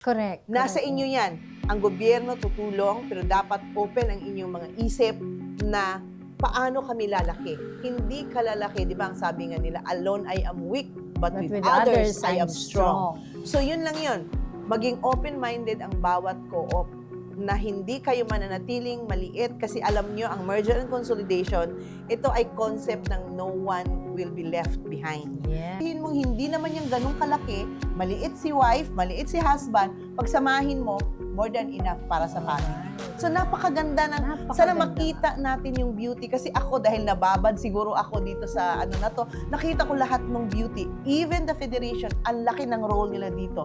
Correct. Nasa inyo yan. Ang gobyerno tutulong, pero dapat open ang inyong mga isip na paano kami lalaki. Hindi ka lalaki, di ba ang sabi nga nila, alone I am weak, but with others I am strong. So yun lang yun. Maging open-minded ang bawat co-op na hindi kayo mananatiling maliit kasi alam nyo, ang merger and consolidation, ito ay concept ng no one will be left behind. Yeah. Sabihin mong hindi naman yung ganun kalaki, maliit si wife, maliit si husband, pagsamahin mo, more than enough para sa family. So napakaganda ng, sana makita natin yung beauty. Kasi ako, dahil nababad siguro ako dito sa ano na to, nakita ko lahat ng beauty. Even the federation, ang laki ng role nila dito.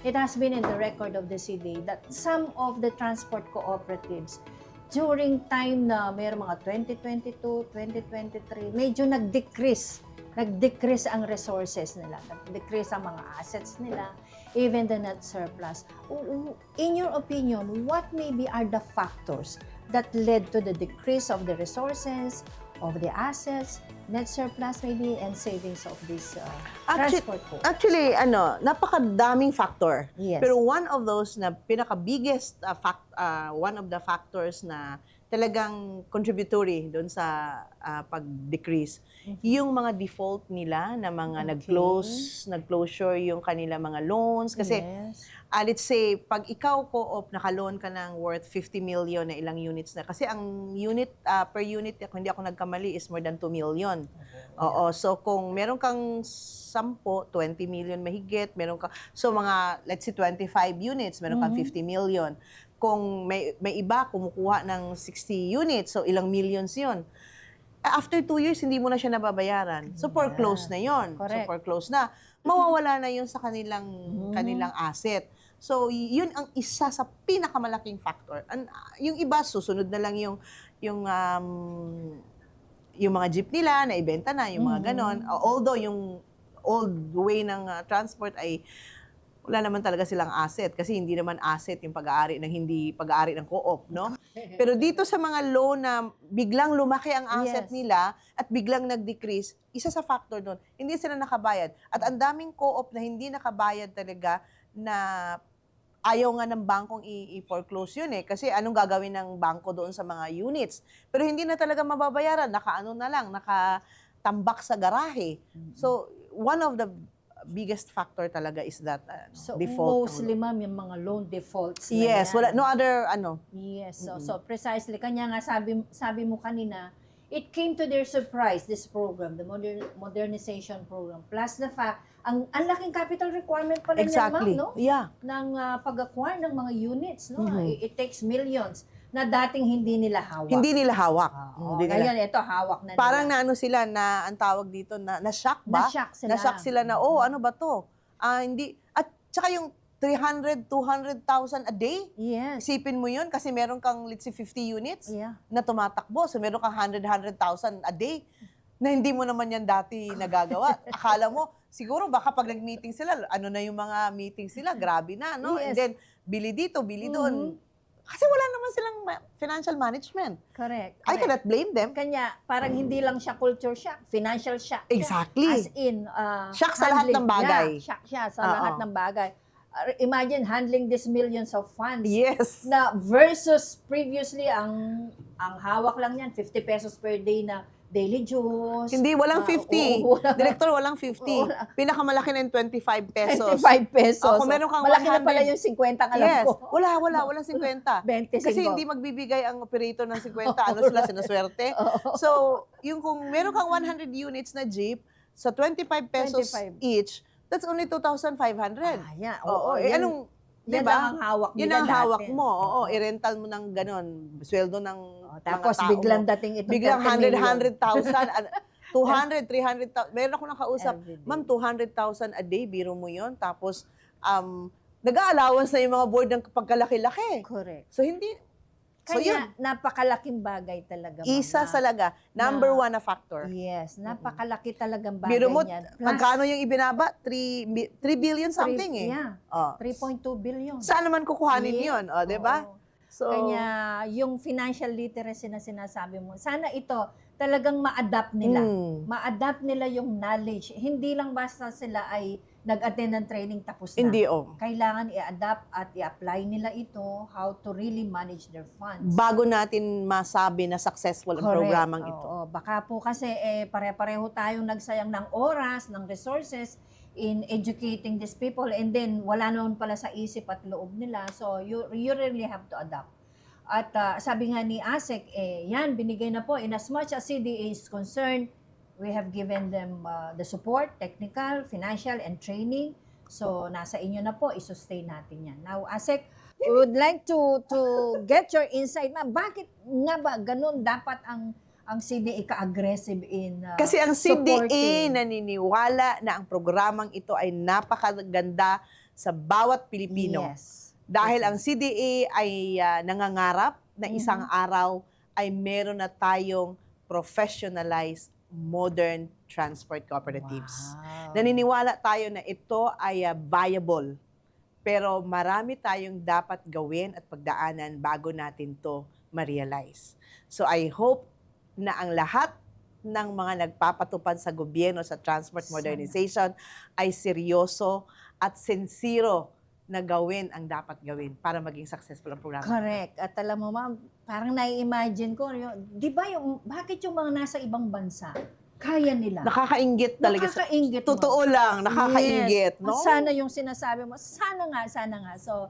It has been in the record of the city that some of the transport cooperatives during time na mayroong mga 2022, 2023, medyo nag-decrease ang resources nila, nag-decrease ang mga assets nila, even the net surplus. In your opinion, what maybe are the factors that led to the decrease of the resources, of the assets, net surplus maybe, and savings of this transport co? Actually, napakadaming factor. Yes. Pero one of those na pinaka-biggest one of the factors na talagang contributory doon sa pag-decrease, yung mga default nila na mga nag-closure yung kanila mga loans. Kasi, let's say, pag ikaw co-op, naka-loan ka ng worth 50 million na ilang units na. Kasi ang unit, per unit, kung hindi ako nagkamali, is more than 2 million. Oo, so kung meron kang 10, 20 million mahigit, meron ka, so mga, let's say 25 units, meron kang 50 million. Kung may iba, kumukuha ng 60 units, so ilang millions yun. After 2 years, hindi mo na siya nababayaran. So foreclose na yun. Correct. So foreclose na. Mawawala na yun sa kanilang asset. So yun ang isa sa pinakamalaking factor. Yung iba, susunod na lang yung mga jeep nila, na ibenta na, yung mga ganon. Although yung old way ng transport ay wala naman talaga silang asset kasi hindi naman asset yung pag-aari ng co-op, no? Pero dito sa mga loan na biglang lumaki ang asset nila at biglang nag-decrease, isa sa factor doon, hindi sila nakabayad. At ang daming co-op na hindi nakabayad talaga na ayaw nga ng bankong i-foreclose yun eh. Kasi anong gagawin ng bangko doon sa mga units? Pero hindi na talaga mababayaran. Nakatambak sa garahe. So, one of the biggest factor talaga is that so default. mostly, ma'am, yung mga loan defaults na Yes, yan. wala, no other, Yes, so precisely. Kanya nga sabi mo kanina, it came to their surprise, this program, the modernization program. Plus the fact, ang laking capital requirement pala niyan, ma'am, no? Yeah. Ng pag-acquire ng mga units, no? It takes millions na dating hindi nila hawak. Hindi nila hawak. Ngayon, ito, hawak na parang nila. sila, ang tawag dito, na-shock ba? Na-shock sila. Na-shock sila na, ano ba to? Hindi. At saka yung 300, 200,000 a day? Yes. Isipin mo yun kasi meron kang, let's say, 50 units na tumatakbo. So meron kang 100,000 a day na hindi mo naman yan dati nagagawa. Akala mo, siguro baka pag nag-meeting sila, ano na yung mga meeting sila, grabe na, no? Yes. And then, bili dito, bili doon. Kasi wala naman silang financial management. Correct. I cannot blame them. Kanya, parang hindi lang siya culture shock, financial shock. Exactly. As in, shock sa lahat ng bagay. Yeah, shock siya sa lahat ng bagay. Imagine handling these millions of funds. Yes. Na versus previously, ang hawak lang yan, 50 pesos per day na daily juice. Hindi, walang 50. Director, walang 50. Pinakamalaki na yung 25 pesos. 25 pesos. Kung meron kang malaki 100, na pala yung 50 ang alam yes. ko. Walang 50. 25. Kasi hindi magbibigay ang operator ng 50. Sinaswerte. So, yung kung meron kang 100 units na jeep, sa 25 pesos each, that's only 2,500. Yeah. Oo. Anong, yan diba? lang ang hawak nila Yun ang hawak dati. mo. Oo, i-rental mo ng ganon. Sweldo ng tapos mga tao biglang mo. dating itong Biglang 100,000. 200, 300,000. Meron ako nakausap, Everyday. ma'am, 200,000 a day, biro mo yon. Tapos, nag-a-allowance na yung mga board ng pagkalaki-laki. Correct. So, hindi, so yun, Kaya napakalaking bagay talaga. Ma'am, isa na- talaga, number one na factor. Yes, napakalaki talagang bagay Biro mo, niyan. Plus, magkano yung ibinaba? 3 billion something eh. Yeah, Oh. 3.2 billion. Saan naman kukuhanin Yeah. yun? O, di ba? Oo. So, Kanya yung financial literacy na sinasabi mo, sana ito talagang ma-adapt nila. Ma-adapt nila yung knowledge. Hindi lang basta sila ay nag-attend ng training tapos na. hindi oh. Kailangan i-adapt at i-apply nila ito how to really manage their funds. Bago natin masabi na successful ang Correct. programang ito. Oo. Baka po kasi pare-pareho tayong nagsayang ng oras, ng resources in educating these people and then wala naman pala sa isip at loob nila. So you really have to adapt. At sabi nga ni ASEC, yan, binigay na po. In as much as CDA is concerned, we have given them the support, technical, financial, and training. So nasa inyo na po, i-sustain natin yan. Now, ASEC, we would like to get your insight na bakit nga ba ganun dapat ang CDA ka-aggressive in Kasi ang CDA supporting. naniniwala na ang programang ito ay napakaganda sa bawat Pilipino. Yes. Dahil Yes, ang CDA ay nangangarap na isang araw ay meron na tayong professionalized modern transport cooperatives. Wow. Naniniwala tayo na ito ay viable. Pero marami tayong dapat gawin at pagdaanan bago natin to ma-realize. So I hope na ang lahat ng mga nagpapatupad sa gobyerno sa transport Sana. modernization ay seryoso at sincero na gawin ang dapat gawin para maging successful ang programa. Correct. At alam mo, ma'am, parang nai-imagine ko, di ba bakit yung mga nasa ibang bansa, kaya nila? Nakakainggit talaga. Nakakainggit, ma'am. Totoo lang, nakakainggit. Yes. No? At sana yung sinasabi mo, sana nga. So,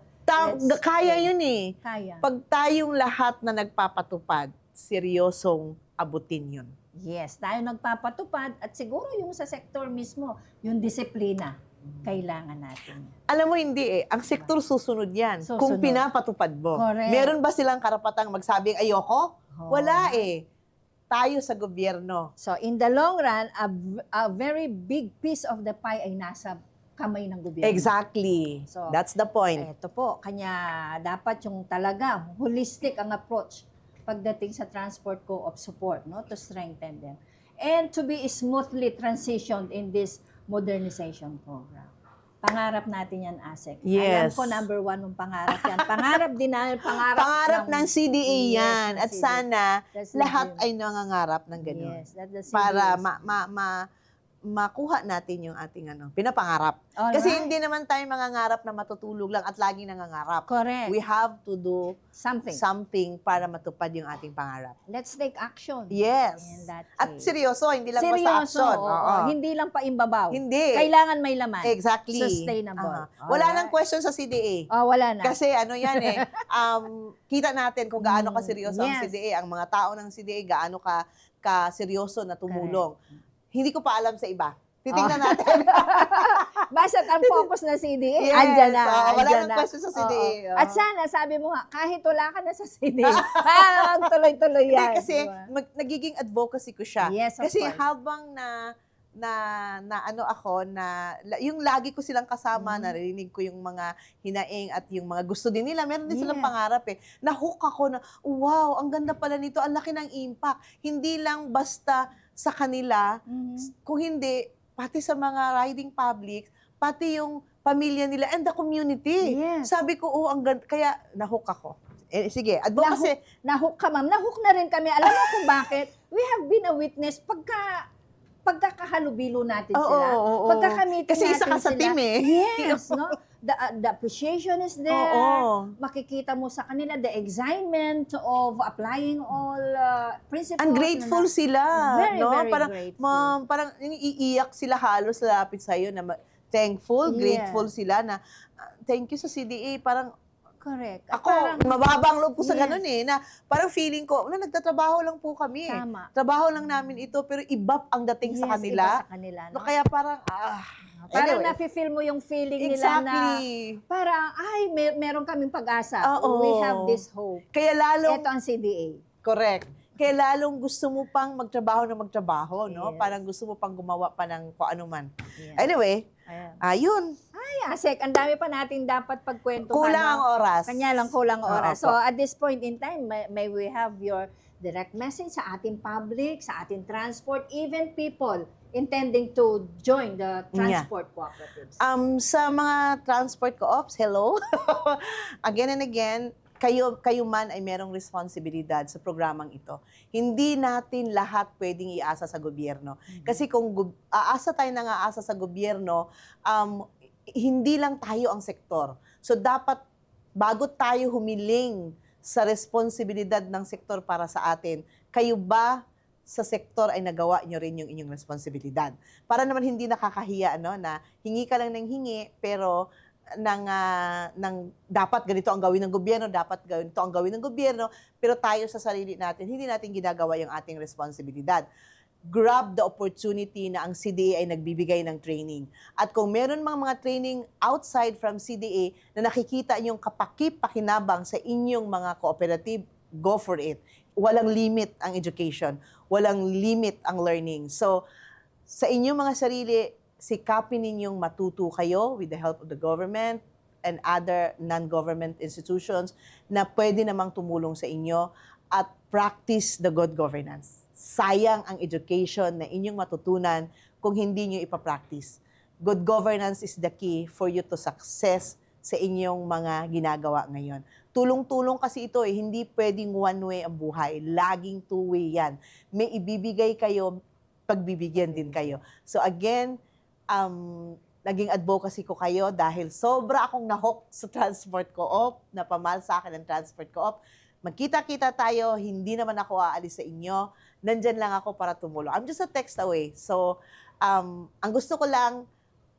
let's Kaya pray. yun eh. Kaya. Pag tayong lahat na nagpapatupad, seryosong abutin yun. Yes, tayo nagpapatupad at siguro yung sa sektor mismo, yung disiplina, kailangan natin. Alam mo, hindi eh. Ang sektor susunod yan. Susunod. Kung pinapatupad mo. Correct. Meron ba silang karapatang magsabing ayoko? Oh. Wala eh. Tayo sa gobyerno. So, in the long run, a very big piece of the pie ay nasa kamay ng gobyerno. Exactly. So, That's the point. Ito po, kanya dapat yung talaga holistic ang approach pagdating sa transport co-op support, no, to strengthen them and to be smoothly transitioned in this modernization program. Pangarap natin yan, ASEC. Alam Yes. ko number one ng pangarap yan. Pangarap din na, Pangarap ng CDA Yes, yan. ng At CDA. sana That's lahat the- ay nangangarap ng ganun. Yes, that's the Para CDA. makuha natin yung ating pinapangarap. Alright. Kasi hindi naman tayo mangangarap na matutulog lang at lagi nangangarap. Correct. We have to do Something. something para matupad yung ating pangarap. Let's take action. Yes. In that At case. seryoso, hindi lang basta Seryoso, action. oo. Oo. Hindi lang paimbabaw. Hindi. Kailangan may laman. Exactly. Sustainable. Wala Alright. nang question sa CDA. Oh, wala na. Kasi yan eh, kita natin kung gaano ka seryoso ang Yes. CDA. Ang mga tao ng CDA, gaano ka seryoso na tumulong. Hindi ko pa alam sa iba. Titingnan natin. Basta't ang focus na CDA, Yes, andyan na. wala andyan nang na. question sa CDA. Oo. Oo. At sana, sabi mo nga, kahit wala ka na sa CDA, tuloy-tuloy yan. Hindi, kasi diba? nagiging advocacy ko siya. Yes, of Kasi course. habang yung lagi ko silang kasama, narinig ko yung mga hinaing at yung mga gusto din nila, meron din silang Yes. pangarap eh. Na-hook ako na, wow, ang ganda pala nito, ang laki ng impact. Hindi lang basta sa kanila, Mhm. kung hindi, pati sa mga riding public, pati yung pamilya nila and the community. Yes. Sabi ko, ang ganda, kaya na-hook ako. Sige, advocacy. Nahook ka, ma'am. Nahook na rin kami. Alam mo kung bakit? We have been a witness pagkakahalubilo natin sila. Oo. Pagkakamit Kasi natin isa ka sa sila. team eh. Yes, no? The appreciation is there. Oo. Makikita mo sa kanila the excitement of applying all principles. And grateful sila. Very, no? very Parang, grateful. Ma'am, parang iiyak sila halos lapit sa'yo na thankful, Yeah. grateful sila na thank you sa CDA. Parang Correct. At ako, parang, mababang loob ko sa Yes. ganun eh, na parang feeling ko, nagtatrabaho lang po kami eh. tama. Trabaho lang namin ito, pero iba ang dating sa Yes, kanila. iba sa kanila. No? No, kaya parang, Parang anyway. nafe-feel mo yung feeling nila na Exactly. parang, meron kaming pag-asa. Oo. We have this hope. Kaya lalong, Ito ang CDA. correct. Kaya lalong gusto mo pang magtrabaho, no? Yes. Parang gusto mo pang gumawa pa ng kung ano man. Yes. Anyway, Ayan. Ayun, Ay, Asek, ang dami pa natin dapat pagkwentuhan. kulang no? ang oras. Kanya lang kulang oras. Oo So po. at this point in time, may we have your direct message sa ating public, sa ating transport, even people intending to join the transport cooperatives. Sa mga transport co-ops, hello. Again and again, kayo man ay merong responsibilidad sa programang ito. Hindi natin lahat pwedeng iasa sa gobyerno. Kasi kung aasa tayo nang aasa sa gobyerno, hindi lang tayo ang sektor. So dapat bago tayo humiling sa responsibilidad ng sektor para sa atin, kayo ba sa sektor ay nagawa nyo rin yung inyong responsibilidad? Para naman hindi nakakahiya na hingi ka lang ng hingi, pero dapat ganito ang gawin ng gobyerno, dapat ganito ang gawin ng gobyerno, pero tayo sa sarili natin, hindi natin ginagawa yung ating responsibilidad. Grab the opportunity na ang CDA ay nagbibigay ng training. At kung meron mga training outside from CDA na nakikita yung kapaki-pakinabang sa inyong mga cooperative, go for it. Walang limit ang education. Walang limit ang learning. So, sa inyong mga sarili, sikapin ninyong matuto kayo with the help of the government and other non-government institutions na pwede namang tumulong sa inyo at practice the good governance. Sayang ang education na inyong matutunan kung hindi nyo ipapractice. Good governance is the key for you to success sa inyong mga ginagawa ngayon. Tulong-tulong kasi ito hindi pwedeng one way ang buhay. Laging two way yan. May ibibigay kayo, pagbibigyan din kayo. So again, naging advocacy ko kayo dahil sobra akong nahook sa transport co-op, napamahal sa akin ang transport co-op. Magkita-kita tayo, hindi naman ako aalis sa inyo. Nandyan lang ako para tumulong. I'm just a text away. So, ang gusto ko lang,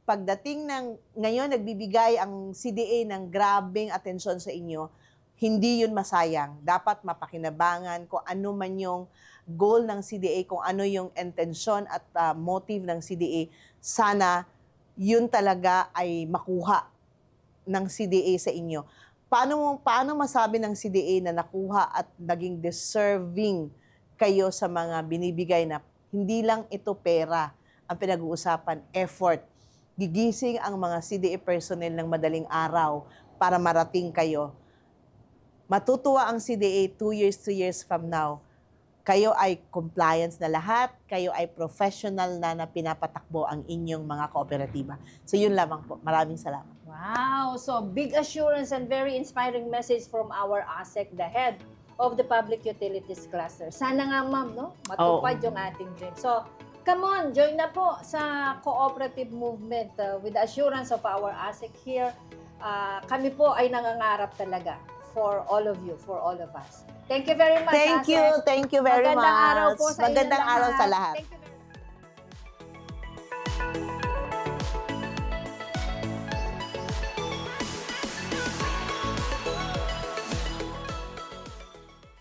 pagdating ng ngayon, nagbibigay ang CDA ng grabing atensyon sa inyo, hindi yun masayang. Dapat mapakinabangan kung ano man yung goal ng CDA, kung ano yung intensyon at motive ng CDA. Sana yun talaga ay makuha ng CDA sa inyo. Paano masabi ng CDA na nakuha at naging deserving kayo sa mga binibigay na hindi lang ito pera ang pinag-uusapan, effort. Gigising ang mga CDA personnel ng madaling araw para marating kayo. Matutuwa ang CDA 2 years, 3 years from now. Kayo ay compliance na lahat, kayo ay professional na pinapatakbo ang inyong mga kooperatiba. So yun lamang po. Maraming salamat. Wow! So, big assurance and very inspiring message from our ASEC, the head of the Public Utilities Cluster. Sana nga, ma'am, no? Matupad yung ating dream. So, come on, join na po sa cooperative movement with the assurance of our ASEC here. Kami po ay nangangarap talaga for all of you, for all of us. Thank you very much, Thank you very much. Magandang araw po sa Magandang inyong araw sa lahat. Thank you very much.